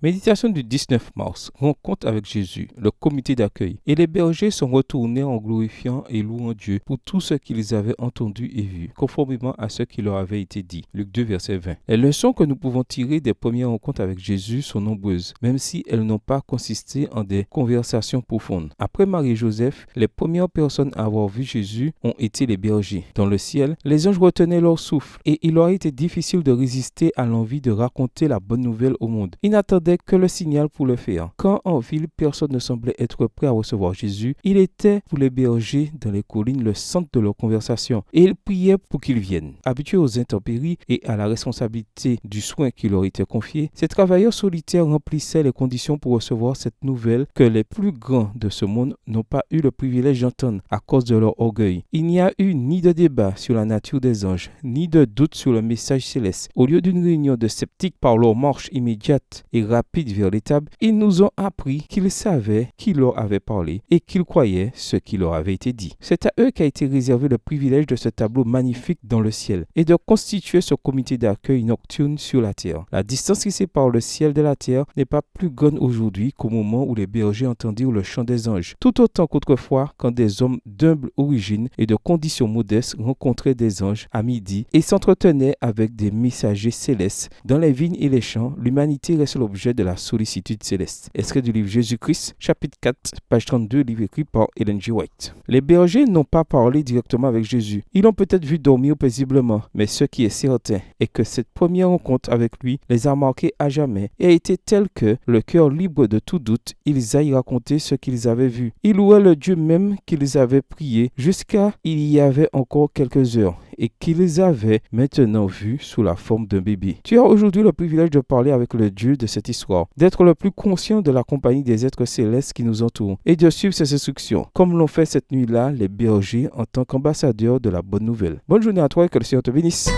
Méditation du 19 mars. Rencontre avec Jésus, le comité d'accueil. Et les bergers sont retournés en glorifiant et louant Dieu pour tout ce qu'ils avaient entendu et vu, conformément à ce qui leur avait été dit. Luc 2, verset 20. Les leçons que nous pouvons tirer des premières rencontres avec Jésus sont nombreuses, même si elles n'ont pas consisté en des conversations profondes. Après Marie et Joseph, les premières personnes à avoir vu Jésus ont été les bergers. Dans le ciel, les anges retenaient leur souffle et il leur a été difficile de résister à l'envie de raconter la bonne nouvelle au monde. Ils n'attendaient que le signal pour le faire. Quand en ville, personne ne semblait être prêt à recevoir Jésus, il était pour les bergers dans les collines le centre de leur conversation et ils priaient pour qu'il vienne. Habitués aux intempéries et à la responsabilité du soin qui leur était confié, ces travailleurs solitaires remplissaient les conditions pour recevoir cette nouvelle que les plus grands de ce monde n'ont pas eu le privilège d'entendre à cause de leur orgueil. Il n'y a eu ni de débat sur la nature des anges, ni de doute sur le message céleste. Au lieu d'une réunion de sceptiques par leur marche immédiate et rapide vers l'étable, ils nous ont appris qu'ils savaient qui leur avait parlé et qu'ils croyaient ce qui leur avait été dit. C'est à eux qu'a été réservé le privilège de ce tableau magnifique dans le ciel et de constituer ce comité d'accueil nocturne sur la terre. La distance qui sépare le ciel de la terre n'est pas plus grande aujourd'hui qu'au moment où les bergers entendirent le chant des anges. Tout autant qu'autrefois, quand des hommes d'humble origine et de conditions modestes rencontraient des anges à midi et s'entretenaient avec des messagers célestes dans les vignes et les champs, l'humanité reste l'objet de la sollicitude céleste. Extrait du livre Jésus-Christ, chapitre 4, page 32, livre écrit par Ellen G. White. Les bergers n'ont pas parlé directement avec Jésus. Ils l'ont peut-être vu dormir paisiblement, mais ce qui est certain est que cette première rencontre avec lui les a marqués à jamais et a été telle que, le cœur libre de tout doute, ils aillent raconter ce qu'ils avaient vu. Ils louaient le Dieu même qu'ils avaient prié jusqu'à il y avait encore quelques heures et qu'ils avaient maintenant vu sous la forme d'un bébé. Tu as aujourd'hui le privilège de parler avec le Dieu de cette histoire, d'être le plus conscient de la compagnie des êtres célestes qui nous entourent et de suivre ses instructions, comme l'ont fait cette nuit-là les bergers en tant qu'ambassadeurs de la bonne nouvelle. Bonne journée à toi et que le Seigneur te bénisse.